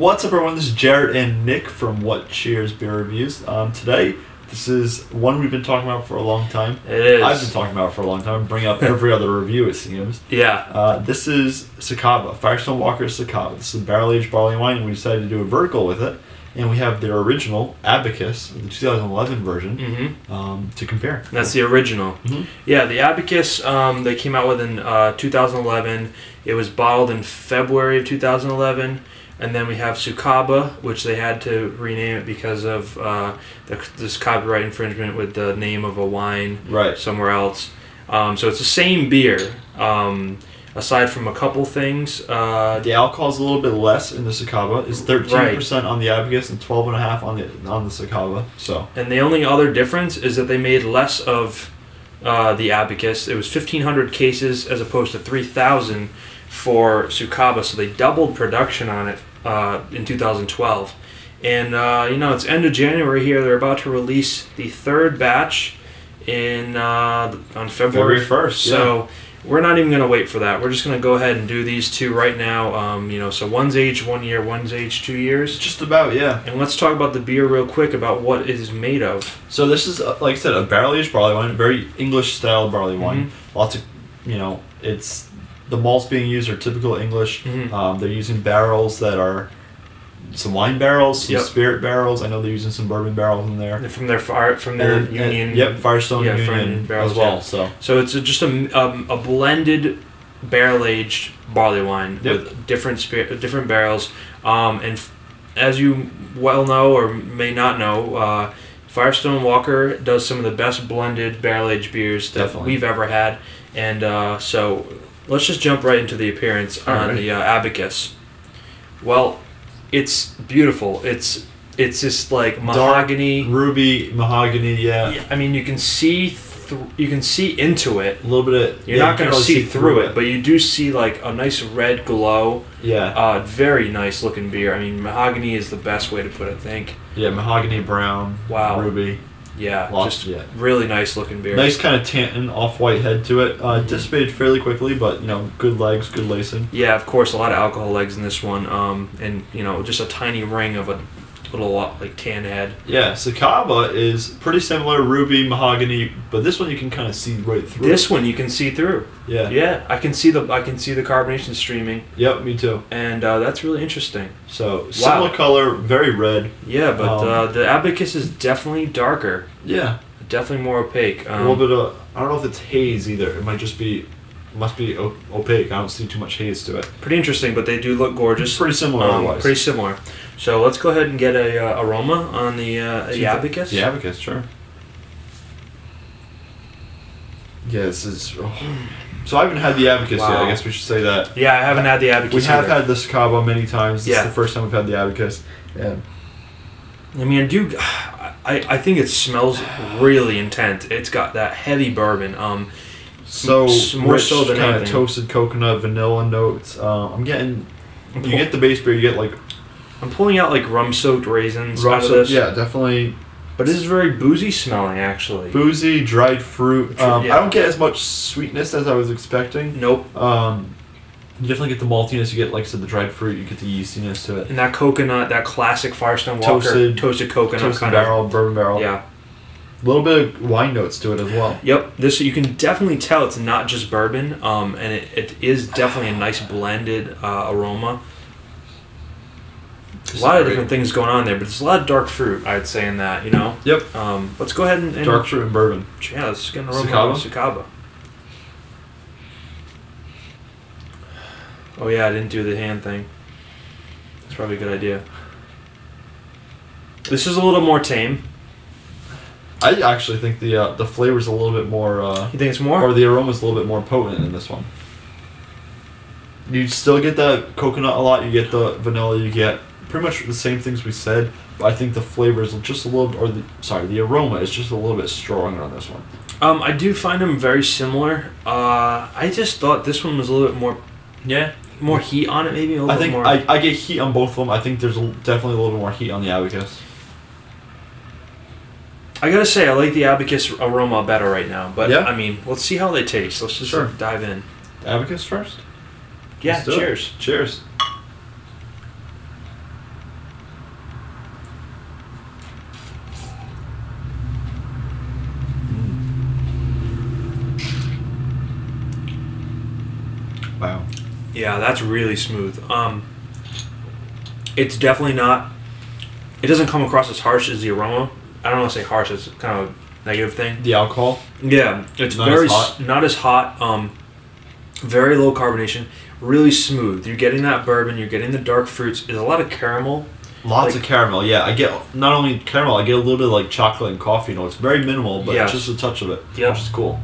What's up, everyone? This is Jared and Nick from What Cheers Beer Reviews. Today, this is one we've been talking about for a long time. It is. I've been talking about it for a long time. Bring up every other review, it seems. Yeah. This is Sucaba, Firestone Walker UCABA. This is a barrel-aged barley wine, and we decided to do a vertical with it. And we have their original Abacus, the 2011 version, to compare. That's the original. Yeah, the Abacus they came out with in 2011. It was bottled in February of 2011. And then we have Sucaba, which they had to rename it because of this copyright infringement with the name of a wine somewhere else. So it's the same beer, aside from a couple things. The alcohol's a little bit less in the Sucaba. It's 13% on the Abacus and 12.5% on the Sucaba. So. And the only other difference is that they made less of the Abacus. It was 1,500 cases as opposed to 3,000 for Sucaba, so they doubled production on it in 2012. And you know, it's end of January here. They're about to release the third batch in on February 1st. So we're not even going to wait for that. We're just going to go ahead and do these two right now. You know, so one's aged 1 year, one's aged 2 years. Just about, yeah. And let's talk about the beer real quick, about what it is made of. So this is, like I said, a barrel-aged barley wine, a very English-style barley wine. Lots of, you know, the malts being used are typical English. They're using barrels that are some wine barrels, some spirit barrels. I know they're using some bourbon barrels in there. From their Union. Firestone Union barrels as well. So it's just a blended barrel-aged barley wine with different barrels. And as you well know or may not know, Firestone Walker does some of the best blended barrel-aged beers that we've ever had. And so let's just jump right into the appearance on the Abacus. Well, it's beautiful. It's just like mahogany, dark, ruby mahogany. Yeah. I mean, you can see into it. A little bit of. You're not going to see through it, but you do see like a nice red glow. Yeah. Very nice looking beer. I mean, mahogany is the best way to put it, I think. Yeah, mahogany brown. Wow. Ruby. Yeah, really nice looking beer. Nice kind of tan, off-white head to it. Dissipated fairly quickly, but you know, good legs, good lacing. Yeah, of course, a lot of alcohol legs in this one, and you know, just a tiny ring of a little like tan head. Yeah, Sucaba is pretty similar, ruby, mahogany, but this one you can kind of see right through. This one you can see through. Yeah. Yeah, I can see the carbonation streaming. Yep, me too. And that's really interesting. So similar color, very red. Yeah, but the Abacus is definitely darker. Yeah. Definitely more opaque. A little bit of, I don't know if it's haze either. It might just be, must be opaque. I don't see too much haze to it. Pretty interesting, but they do look gorgeous. Pretty similar otherwise. Pretty similar. So let's go ahead and get a aroma on the Abacus. The Abacus, sure. Yeah, this is. So I haven't had the Abacus yet. I guess we should say that. Yeah, I haven't had the Abacus. We have had the Sucaba many times. This is the first time we've had the Abacus. Yeah. I mean, I think it smells really intense. It's got that heavy bourbon. So more rich, so than kind anything. of toasted coconut, vanilla notes. I'm getting. You get the base beer. You get like. I'm pulling out like rum-soaked raisins out of this. Yeah, definitely. But this is very boozy smelling, actually. Boozy, dried fruit. I don't get as much sweetness as I was expecting. Nope. You definitely get the maltiness. You get, like I said, the dried fruit. You get the yeastiness to it. And that coconut, that classic Firestone Walker toasted coconut, toasted barrel, bourbon barrel. Yeah. A little bit of wine notes to it as well. Yep. This you can definitely tell it's not just bourbon. And it is definitely a nice blended aroma. A lot of different things going on there, but there's a lot of dark fruit, I'd say, in that, you know? Yep. Let's go ahead and dark fruit and bourbon. Yeah, let's get an aroma of Sucaba. Oh yeah, I didn't do the hand thing. That's probably a good idea. This is a little more tame. I actually think the flavor's a little bit more... you think it's more? Or the aroma's a little bit more potent in this one. You still get that coconut a lot, you get the vanilla, you get pretty much the same things we said, but I think the flavor is just a little, the aroma is just a little bit stronger on this one. I do find them very similar. I just thought this one was a little bit more, more heat on it, maybe a little bit more. I get heat on both of them. I think there's definitely a little bit more heat on the Abacus. I gotta say, I like the Abacus aroma better right now, but I mean, let's see how they taste. Let's just dive in. Abacus first? Yeah, cheers. Cheers. Yeah, that's really smooth. It's definitely not. It doesn't come across as harsh as the Aroma. I don't want to say harsh. It's kind of a negative thing. The alcohol. Yeah, it's not very as hot. Not as hot. Very low carbonation. Really smooth. You're getting that bourbon. You're getting the dark fruits. There's a lot of caramel. Lots of caramel, yeah. I get not only caramel, I get a little bit of like chocolate and coffee. It's very minimal, but just a touch of it, which is cool.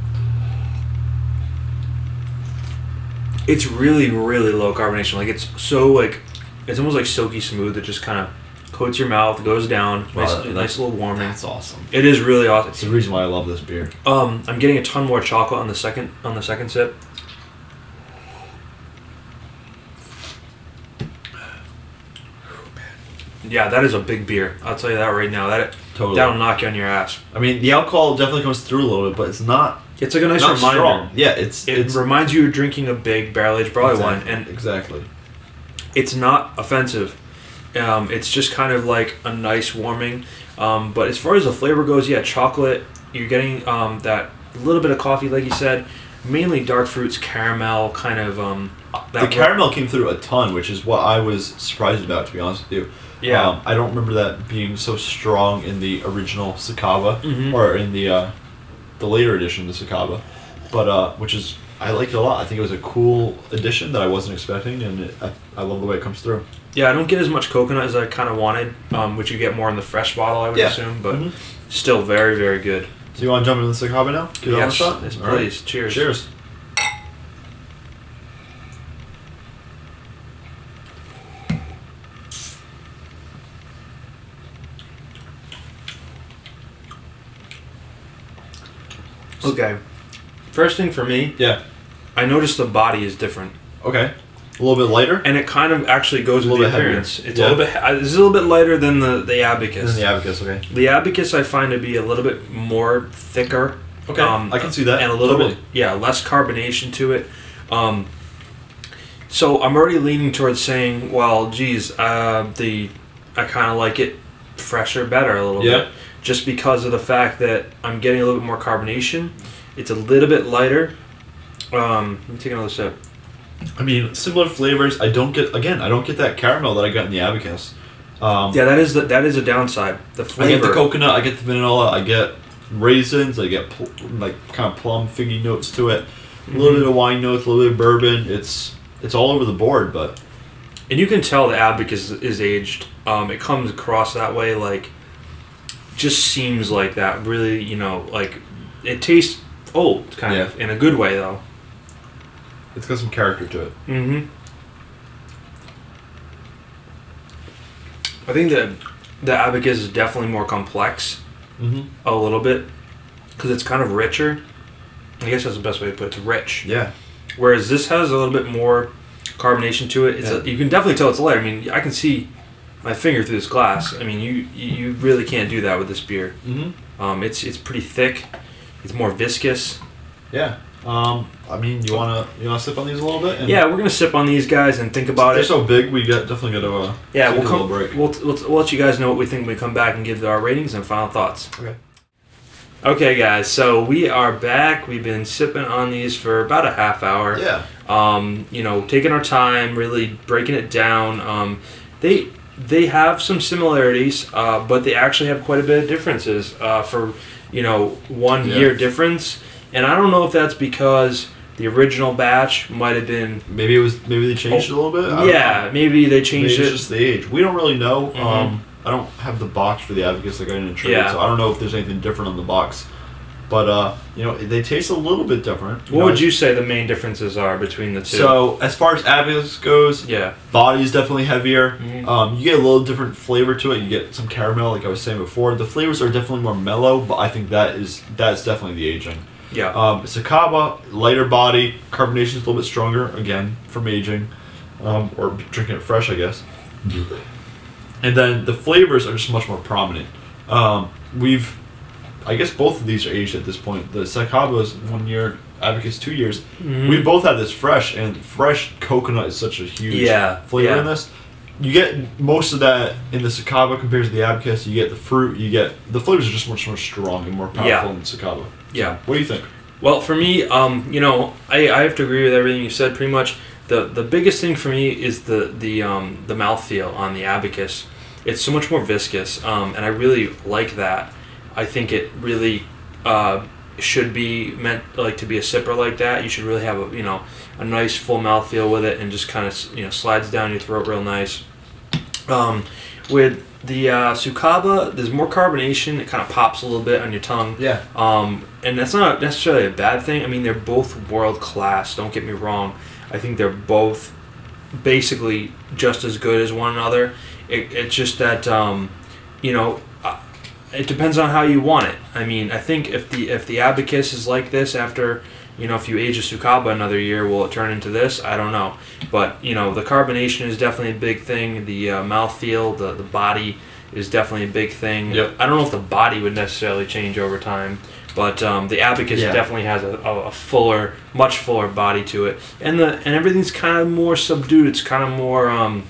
It's really, really low carbonation. Like it's so like, it's almost like silky smooth. It just kind of coats your mouth, goes down. Wow, nice little warming. That's awesome. It is really awesome. It's the reason why I love this beer. I'm getting a ton more chocolate on the second sip. Yeah, that is a big beer. I'll tell you that right now. That'll knock you on your ass. I mean, the alcohol definitely comes through a little bit, but it's not. It's like a nice reminder. Strong. Yeah, it reminds you you're drinking a big barrel-aged barley wine, and exactly. It's not offensive. It's just kind of like a nice warming. But as far as the flavor goes, yeah, chocolate. You're getting that little bit of coffee, like you said. Mainly dark fruits, caramel, kind of. The caramel came through a ton, which is what I was surprised about, to be honest with you. Yeah. I don't remember that being so strong in the original Sucaba, or in the later edition of the Sucaba, but which is, I liked it a lot. I think it was a cool addition that I wasn't expecting, and I love the way it comes through. Yeah, I don't get as much coconut as I kind of wanted, which you get more in the fresh bottle, I would assume, but still very, very good. So you want to jump into the Sucaba now? Give it a shot? Yes, please. Right. Cheers. Cheers. Okay. First thing for me, I noticed the body is different. Okay. A little bit lighter? And it kind of actually goes with the appearance. Heavier. It's a little bit. It's a little bit lighter than the Abacus. Than the Abacus, okay. The Abacus I find to be a little bit more thicker. Okay. I can see that. And a little bit, less carbonation to it. So I'm already leaning towards saying, well, geez, I kind of like it fresher, better a little bit. Just because of the fact that I'm getting a little bit more carbonation. It's a little bit lighter. Let me take another sip. I mean, similar flavors. I don't get that caramel that I got in the Abacus. That is a downside. The flavor. I get the coconut. I get the vanilla. I get raisins. I get like kind of plum, figgy notes to it. A little bit of wine notes. A little bit of bourbon. It's all over the board, but. And you can tell the Abacus is aged. It comes across that way, like. Just seems like that. Really, like it tastes old, kind of in a good way, though. It's got some character to it. I think that the Abacus is definitely more complex, a little bit, because it's kind of richer. I guess that's the best way to put it. It's rich. Yeah. Whereas this has a little bit more carbonation to it. You can definitely tell it's lighter. I mean, I can see my finger through this glass. I mean, you really can't do that with this beer. It's pretty thick. It's more viscous. Yeah. I mean, you wanna sip on these a little bit? We're gonna sip on these guys and think about it. They're so big. We definitely gotta take a little break. We'll let you guys know what we think when we come back and give our ratings and final thoughts. Okay, guys. So we are back. We've been sipping on these for about a half hour. Yeah. Taking our time, really breaking it down. They have some similarities, but they actually have quite a bit of differences. For 1 year difference. And I don't know if that's because the original batch might have been... Maybe they changed it a little bit? Maybe they changed it. It's just the age. We don't really know. I don't have the box for the Abacus like I didn't trade, so I don't know if there's anything different on the box. But, they taste a little bit different. What would you say the main differences are between the two? So, as far as Abacus goes, body's definitely heavier. You get a little different flavor to it. You get some caramel, like I was saying before. The flavors are definitely more mellow, but I think that's definitely the aging. Sucaba, lighter body, carbonation's a little bit stronger, again, from aging, or drinking it fresh, I guess. And then the flavors are just much more prominent. I guess both of these are aged at this point. The Sucaba is 1 year, Abacus 2 years. We both have this fresh, and fresh coconut is such a huge flavor in this. You get most of that in the Sucaba compared to the Abacus. You get the fruit. The flavors are just much more strong and more powerful in the Sucaba. Yeah. What do you think? Well, for me, I have to agree with everything you said pretty much. the biggest thing for me is the mouthfeel on the Abacus. It's so much more viscous, and I really like that. I think it really should be meant like to be a sipper like that. You should really have a nice full mouthfeel with it, and just kind of slides down your throat real nice. With the Sucaba, there's more carbonation. It kind of pops a little bit on your tongue. Yeah. And that's not necessarily a bad thing. I mean, they're both world class. Don't get me wrong. I think they're both basically just as good as one another. It's just that it depends on how you want it. I mean, I think if the Abacus is like this after, if you age a Sucaba another year, will it turn into this? I don't know. But, the carbonation is definitely a big thing. The mouthfeel, the body is definitely a big thing. Yep. I don't know if the body would necessarily change over time, but the Abacus definitely has a fuller, much fuller body to it. And everything's kind of more subdued. It's kind of more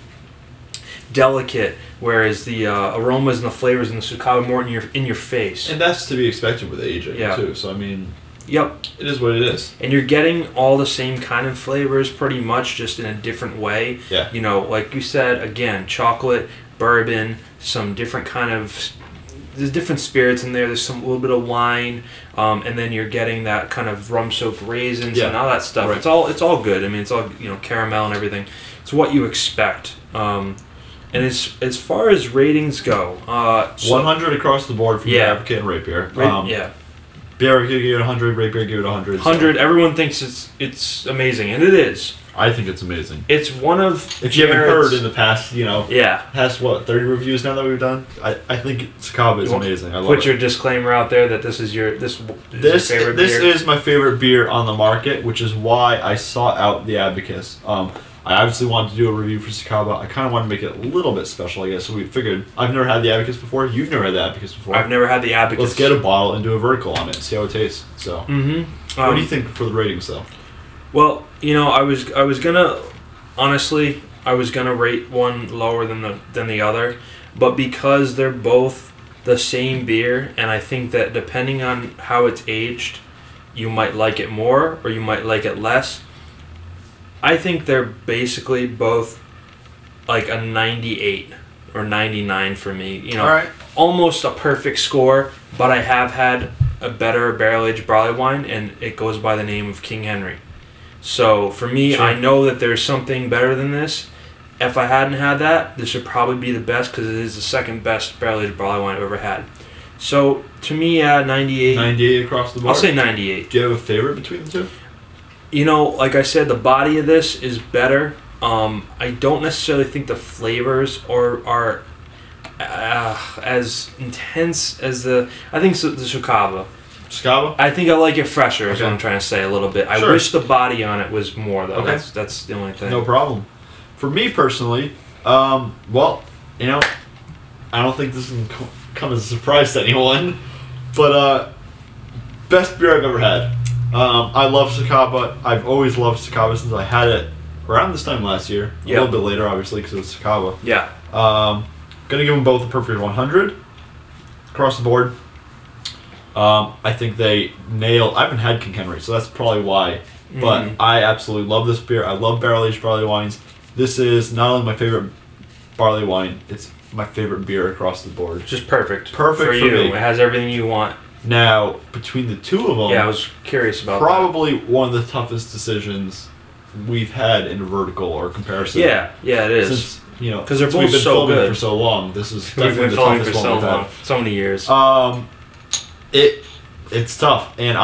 delicate, whereas the aromas and the flavors in the Sucaba are more in your face. And that's to be expected with aging, too. So, I mean... Yep. It is what it is. And you're getting all the same kind of flavors pretty much, just in a different way. Yeah. Like you said, again, chocolate, bourbon, some different kind of... There's different spirits in there. There's a little bit of wine, and then you're getting that kind of rum-soaked raisins and all that stuff. Right. It's all good. I mean, it's all, caramel and everything. It's what you expect. And as far as ratings go... 100 across the board for African and Rapier. Beer give it 100, Rapier give it 100. 100. So. Everyone thinks it's amazing, and it is. I think it's amazing. It's one of if you haven't heard in the past, past 30 reviews now that we've done. I think Sucaba is amazing. I love it. Put your disclaimer out there that this is your favorite beer. This is my favorite beer on the market, which is why I sought out the Abacus. I obviously wanted to do a review for Sucaba. I kind of wanted to make it a little bit special, I guess. So we figured, I've never had the Abacus before. You've never had the Abacus before. I've never had the Abacus. Let's get a bottle and do a vertical on it and see how it tastes. So, what do you think for the ratings, though? Well, I was gonna honestly, I was gonna rate one lower than the other, but because they're both the same beer, and I think that depending on how it's aged, you might like it more or you might like it less. I think they're basically both like a 98 or 99 for me. All right. Almost a perfect score, but I have had a better barrel-aged barley wine, and it goes by the name of King Henry. So for me, sure. I know that there's something better than this. If I hadn't had that, this would probably be the best because it is the second best barrel-aged barley wine I've ever had. So to me, 98. 98 across the board? I'll say 98. Do you have a favorite between the two? Like I said, the body of this is better. I don't necessarily think the flavors are as intense as the Sucaba. Sucaba? I think I like it fresher, is what I'm trying to say a little bit. Sure. I wish the body on it was more, though. Okay. That's the only thing. No problem. For me personally, I don't think this can come as a surprise to anyone, but best beer I've ever had. I love Sucaba. I've always loved Sucaba since I had it around this time last year. A little bit later, obviously, because it was Sucaba. Yeah. Gonna give them both a perfect 100 across the board. I think they nail. I haven't had King Henry, so that's probably why. But I absolutely love this beer. I love barrel-aged barley wines. This is not only my favorite barley wine, it's my favorite beer across the board. Just perfect. Perfect for you. me. It has everything you want. Now, between the two of them... Yeah, I was curious about probably one of the toughest decisions we've had in a vertical or comparison. Yeah, it is. Since, because they're both we've been so filming good for so long. This is we've definitely been the filming toughest for one so we've long. had. So many years. It's tough, and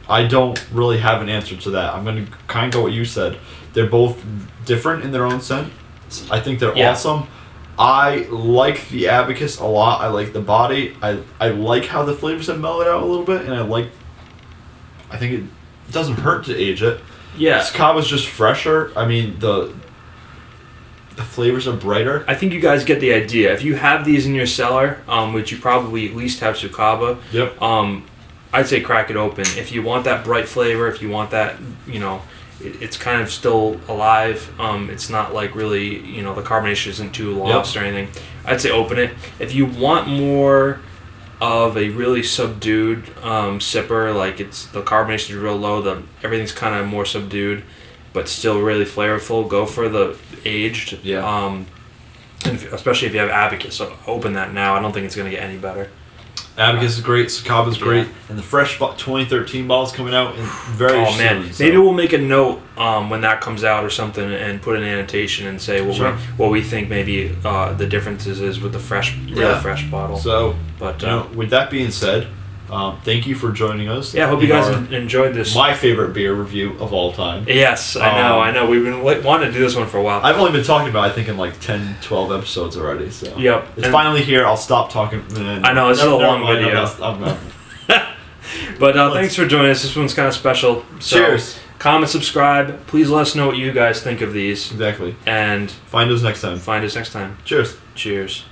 I don't really have an answer to that. I'm going to kind of go what you said. They're both different in their own sense. I think they're awesome. I like the Abacus a lot. I like the body. I like how the flavors have mellowed out a little bit, and I think it doesn't hurt to age it. Yeah. Sucaba's just fresher. I mean, the flavors are brighter. I think you guys get the idea. If you have these in your cellar, which you probably at least have Sucaba, I'd say crack it open. If you want that bright flavor, if you want that, it's kind of still alive. It's not like really, the carbonation isn't too lost or anything. I'd say open it. If you want more of a really subdued sipper. Like the carbonation is real low. Everything's kind of more subdued, but still really flavorful. Go for the aged. Yeah. And especially if you have Abacus, so open that now. I don't think it's going to get any better. Abacus is great, Sucaba is great, and the fresh 2013 ball is coming out in very soon. Man, so. maybe we'll make a note when that comes out or something, and put an annotation and say what we think maybe the differences is with the real fresh bottle. So, but with that being said, thank you for joining us. Yeah, I hope you guys enjoyed this. My favorite beer review of all time. Yes, I know. We've been wanting to do this one for a while. I've only been talking about it, I think, in like 10, 12 episodes already. So yep. It's finally here. I'll stop talking. I know, it's a long video. But thanks for joining us. This one's kind of special. So, cheers. Comment, subscribe. Please let us know what you guys think of these. Exactly. And find us next time. Cheers. Cheers.